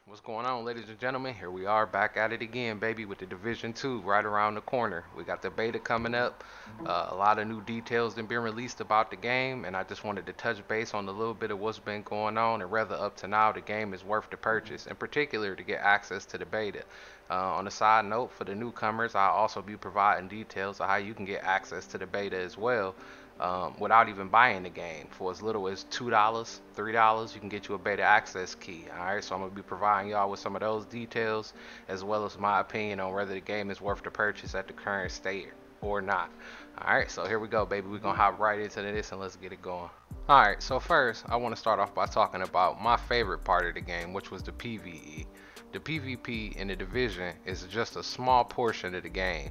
What's going on, ladies and gentlemen? Here we are back at it again, baby, with the Division 2 right around the corner. We got the beta coming up. A lot of new details have been released about the game, and I just wanted to touch base on a little bit of what's been going on and whether up to now the game is worth the purchase, in particular to get access to the beta. On a side note, for the newcomers, I'll also be providing details of how you can get access to the beta as well without even buying the game. For as little as $2, $3, you can get you a beta access key. Alright, so I'm going to be providing y'all with some of those details as well as my opinion on whether the game is worth the purchase at the current state or not. Alright, so here we go, baby. We're going to hop right into this and let's get it going. Alright, so first, I want to start off by talking about my favorite part of the game, which was the PvE. The PvP in the division is just a small portion of the game,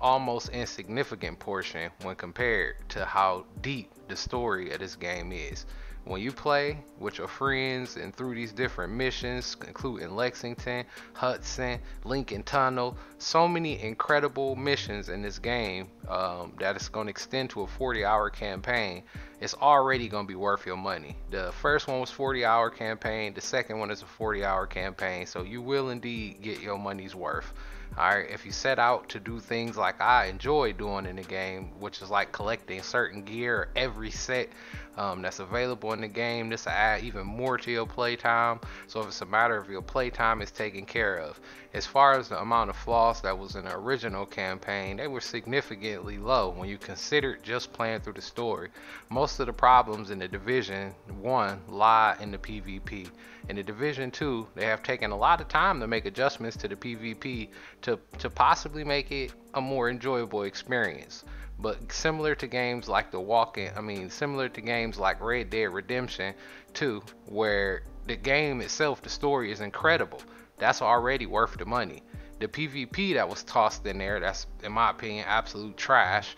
almost insignificant portion when compared to how deep the story of this game is. When you play with your friends and through these different missions, including Lexington, Hudson, Lincoln Tunnel, so many incredible missions in this game that it's going to extend to a 40-hour campaign, it's already going to be worth your money. The first one was 40-hour campaign, the second one is a 40-hour campaign, so you will indeed get your money's worth. Alright, if you set out to do things like I enjoy doing in the game, which is like collecting certain gear, every set that's available in the game, this will add even more to your playtime. So if it's a matter of your playtime is taken care of. As far as the amount of flaws that was in the original campaign, they were significantly low when you considered just playing through the story. Most of the problems in the Division 1 lie in the PvP. In the Division 2, they have taken a lot of time to make adjustments to the PvP to possibly make it a more enjoyable experience. But similar to games like similar to games like Red Dead Redemption 2, where the game itself, the story is incredible, that's already worth the money. The PvP that was tossed in there, that's in my opinion absolute trash,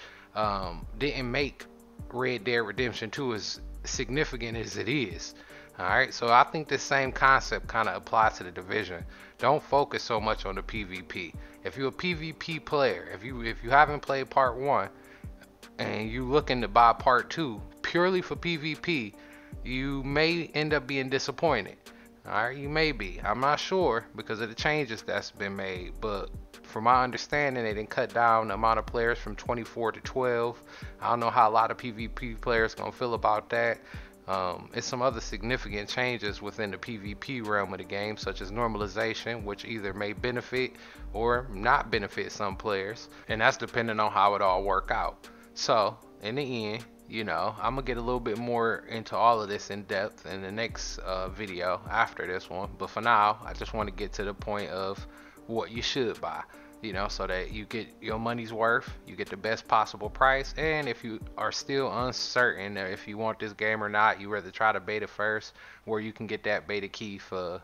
didn't make Red Dead Redemption 2 as significant as it is. Alright, so I think this same concept kind of applies to the Division. Don't focus so much on the PvP. If you're a PvP player, if you haven't played part 1 and you looking to buy part 2 purely for PvP, you may end up being disappointed. Alright, you may be. I'm not sure because of the changes that's been made, but from my understanding, they didn't cut down the amount of players from 24 to 12. I don't know how a lot of PvP players gonna feel about that. It's some other significant changes within the PvP realm of the game, such as normalization, which either may benefit or not benefit some players, and that's depending on how it all work out. So in the end, I'm gonna get a little bit more into all of this in depth in the next video after this one, but for now I just want to get to the point of what you should buy, so that you get your money's worth, you get the best possible price. And if you are still uncertain if you want this game or not, you rather try the beta first, where you can get that beta key for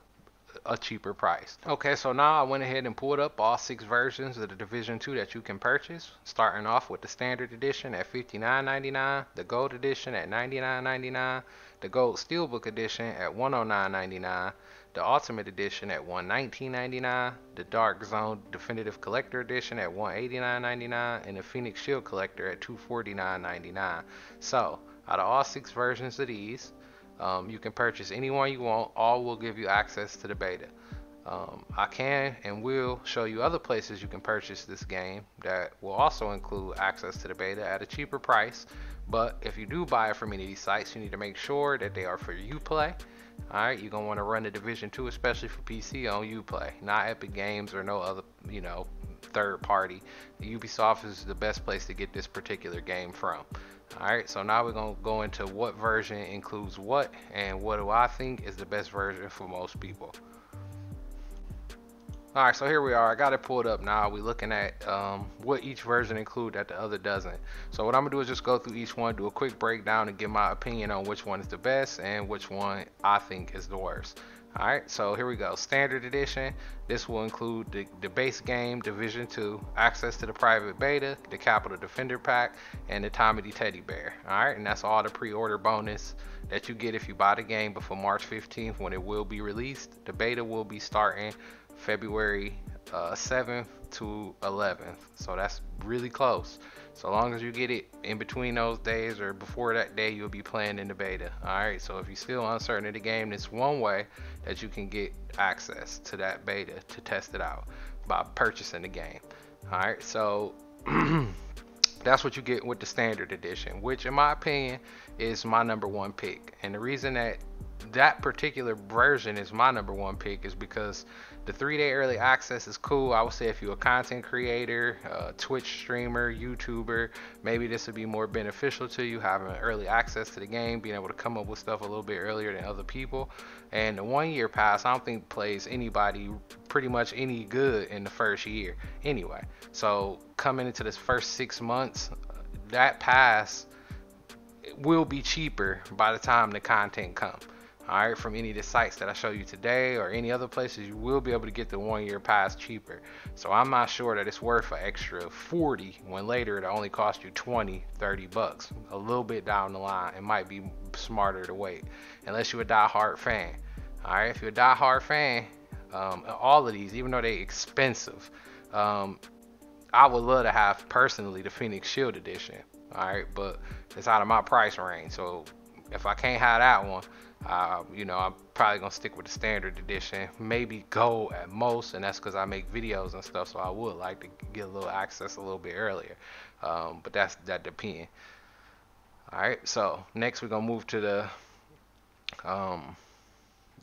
a cheaper price. Okay, so now I went ahead and pulled up all 6 versions of the Division 2 that you can purchase, starting off with the Standard Edition at $59.99, the Gold Edition at $99.99, the Gold Steelbook Edition at $109.99, the Ultimate Edition at $119.99, the Dark Zone Definitive Collector Edition at $189.99, and the Phoenix Shield Collector at $249.99. So, out of all 6 versions of these, you can purchase any one you want. All will give you access to the beta. I can and will show you other places you can purchase this game that will also include access to the beta at a cheaper price. But if you do buy it from any of these sites, you need to make sure that they are for Uplay. Alright, you're going to want to run the Division 2, especially for PC, on Uplay, not Epic Games or no other, third party. Ubisoft is the best place to get this particular game from. Alright, so now we're going to go into what version includes what and what do I think is the best version for most people. Alright, so here we are. I got it pulled up now. We're looking at what each version includes that the other doesn't. So what I'm going to do is just go through each one, do a quick breakdown, and give my opinion on which one is the best and which one I think is the worst. Alright, so here we go. Standard Edition. This will include the base game, Division 2, access to the private beta, the Capital Defender Pack, and the Tommy Teddy Bear. Alright, and that's all the pre-order bonus that you get if you buy the game before March 15th when it will be released. The beta will be starting February 7th to 11th, so that's really close. So long as you get it in between those days or before that day, you'll be playing in the beta. Alright, so if you're still uncertain of the game, it's one way that you can get access to that beta to test it out by purchasing the game. Alright, so that's what you get with the standard edition, which in my opinion is my number one pick. And the reason that that particular version is my number one pick is because the 3-day early access is cool. I would say if you're a content creator, Twitch streamer, YouTuber, maybe this would be more beneficial to you, having early access to the game, being able to come up with stuff a little bit earlier than other people. And the 1-year pass, I don't think plays anybody pretty much any good in the first year anyway. So coming into this first 6 months, that pass will be cheaper by the time the content comes. Alright, from any of the sites that I show you today or any other places, you will be able to get the 1-year pass cheaper. So I'm not sure that it's worth an extra 40 when later it'll only cost you 20, 30 bucks. A little bit down the line, it might be smarter to wait, unless you're a die-hard fan. Alright, if you're a die-hard fan, all of these, even though they're expensive, I would love to have personally the Phoenix Shield edition. Alright, but it's out of my price range, so if I can't have that one, you know, I'm probably gonna stick with the standard edition, maybe gold at most, and that's because I make videos and stuff, so I would like to get a little access a little bit earlier, but that depends. Alright, so next we're gonna move to the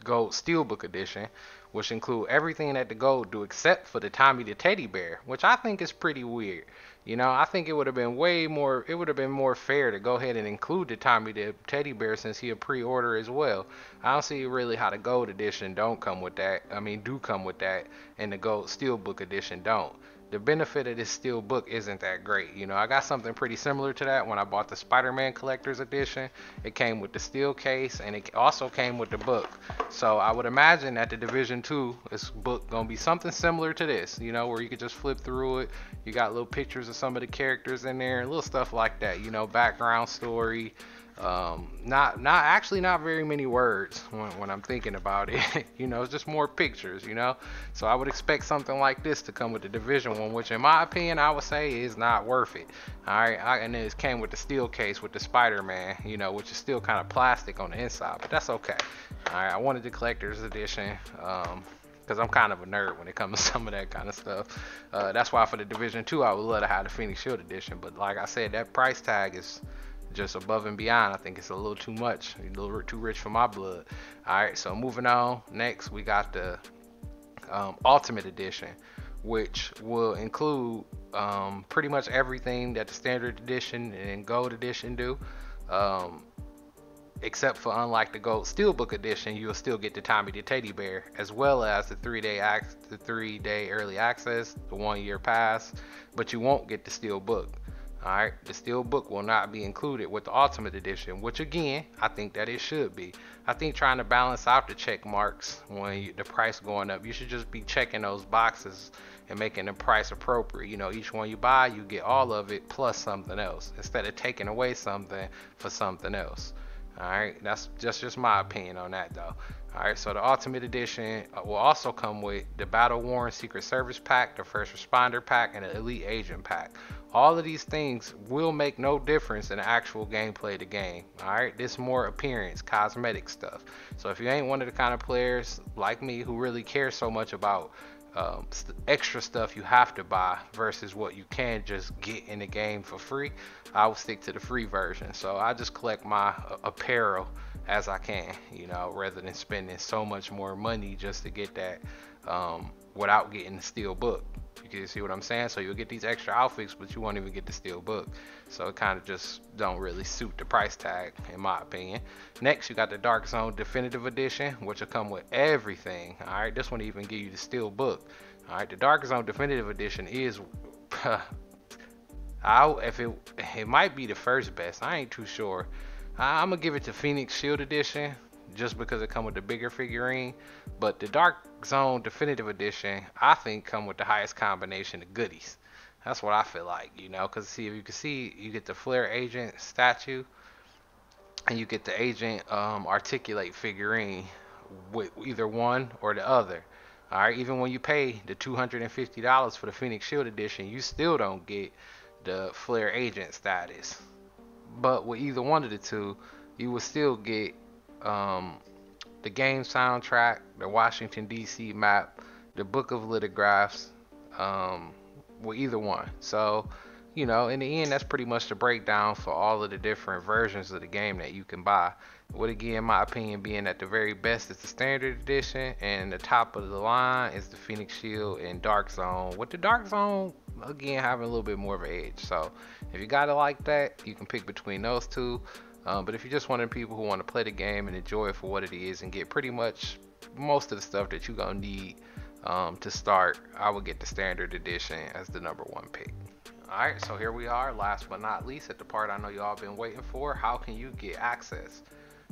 gold steelbook edition, which include everything that the gold do except for the Tommy the teddy bear, which I think is pretty weird. You know, I think it would have been more fair to go ahead and include the Tommy the teddy bear since he a pre-order as well. I don't see really how the gold edition don't come with that. I mean, do come with that, and the gold steelbook edition don't. The benefit of this steel book isn't that great. You know, I got something pretty similar to that when I bought the Spider-Man Collector's Edition. It came with the steel case, and it also came with the book. So I would imagine that the Division 2 is book gonna be something similar to this, you know, where you could just flip through it. You got little pictures of some of the characters in there, and little stuff like that, you know, background story. Not very many words when I'm thinking about it. You know, it's just more pictures, you know. So I would expect something like this to come with the Division one, which in my opinion I would say is not worth it. Alright, and then it came with the steel case with the Spider-Man, you know, which is still kind of plastic on the inside, but that's okay. Alright, I wanted the collector's edition because I'm kind of a nerd when it comes to some of that kind of stuff. That's why for the Division 2 I would love to have the Phoenix Shield edition, but like I said, that price tag is just above and beyond. I think it's a little too much, a little too rich for my blood. Alright, so moving on, next we got the Ultimate Edition, which will include pretty much everything that the Standard Edition and Gold Edition do, except for, unlike the Gold Steelbook Edition, you'll still get the Tommy the Teddy Bear, as well as the 3-day early access, the 1-year pass, but you won't get the Steelbook. Alright, the steel book will not be included with the Ultimate Edition, which again, I think that it should be. I think trying to balance out the check marks when the price going up, you should just be checking those boxes and making the price appropriate. You know, each one you buy, you get all of it plus something else, instead of taking away something for something else. Alright, that's just my opinion on that though. Alright, so the Ultimate Edition will also come with the Battle Worn Secret Service Pack, the First Responder Pack, and the Elite Agent Pack. All of these things will make no difference in the actual gameplay of the game. Alright, this is more appearance, cosmetic stuff. So if you ain't one of the kind of players like me who really cares so much about extra stuff you have to buy versus what you can just get in the game for free, I will stick to the free version. So I just collect my apparel as I can, you know, rather than spending so much more money just to get that without getting the steel book. You can see what I'm saying? So you'll get these extra outfits, but you won't even get the steel book. So it kind of just don't really suit the price tag, in my opinion. Next, you got the Dark Zone Definitive Edition, which will come with everything. All right, this one even give you the steel book. All right, the Dark Zone Definitive Edition is, it might be the first best. I ain't too sure. I'm gonna give it to Phoenix Shield Edition, just because it come with the bigger figurine. But the Dark Zone Definitive Edition, I think, come with the highest combination of goodies. That's what I feel like, you know, because see, if you can see, you get the Flare Agent statue, and you get the Agent Articulate figurine with either one or the other. All right, even when you pay the $250 for the Phoenix Shield Edition, you still don't get the Flare agent status. But with either one of the two, you will still get um, the game soundtrack, the Washington D.C. map, the book of lithographs, um, with either one. So, in the end, that's pretty much the breakdown for all of the different versions of the game that you can buy. With again, my opinion being that the very best is the standard edition, and the top of the line is the Phoenix Shield and Dark Zone. With the Dark Zone, again, having a little bit more of an edge. So, if you got it like that, you can pick between those two. But if you're just one of the people who want to play the game and enjoy it for what it is and get pretty much most of the stuff that you're going to need to start, I would get the standard edition as the number one pick. Alright, so here we are, last but not least, at the part I know you all been waiting for. How can you get access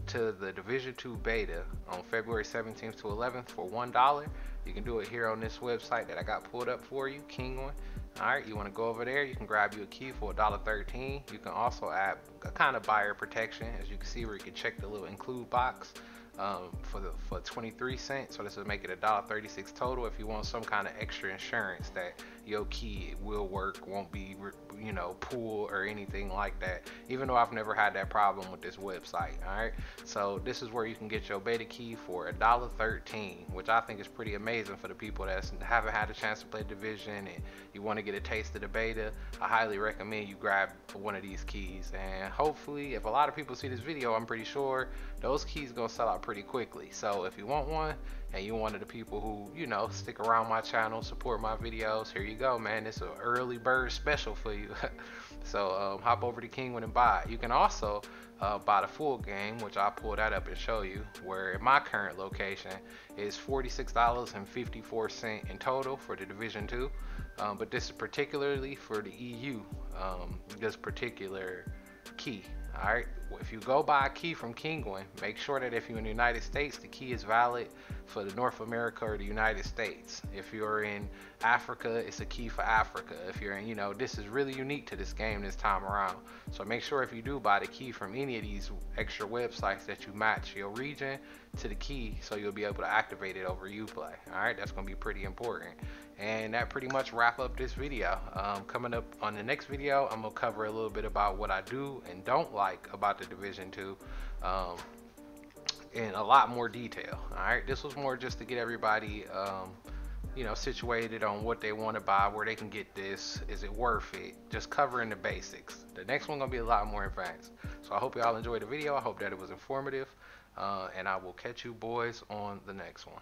to the Division 2 beta on February 17th to 11th for $1? You can do it here on this website that I got pulled up for you, Kingwin. Alright, you want to go over there, you can grab you a key for $1.13. You can also add a kind of buyer protection, as you can see, where you can check the little include box for 23 cents. So this will make it $1.36 total. If you want some kind of extra insurance that your key will work, won't be pulled or anything like that, even though I've never had that problem with this website. Alright, so this is where you can get your beta key for $1.13, which I think is pretty amazing for the people that haven't had a chance to play Division and you want to get a taste of the beta. I highly recommend you grab one of these keys, and hopefully if a lot of people see this video, I'm pretty sure those keys gonna sell out pretty quickly. So if you want one and you're one of the people who stick around my channel, support my videos, here you go, man. It's an early bird special for you. So hop over to Kingwin and buy it. You can also buy the full game, which I'll pull that up and show you, where in my current location is $46.54 in total for the Division 2. But this is particularly for the EU, this particular key. Alright, if you go buy a key from Kingwin, make sure that if you're in the United States, the key is valid for the North America or the United States. If you're in Africa, it's a key for Africa. If you're in, this is really unique to this game this time around. So make sure if you do buy the key from any of these extra websites that you match your region to the key, so you'll be able to activate it over Uplay. Alright, that's going to be pretty important. And that pretty much wrap up this video. Coming up on the next video, I'm going to cover a little bit about what I do and don't like about the Division 2 in a lot more detail. Alright, this was more just to get everybody situated on what they want to buy, where they can get this, is it worth it, just covering the basics. The next one going to be a lot more advanced. So I hope y'all enjoyed the video. I hope that it was informative, and I will catch you boys on the next one.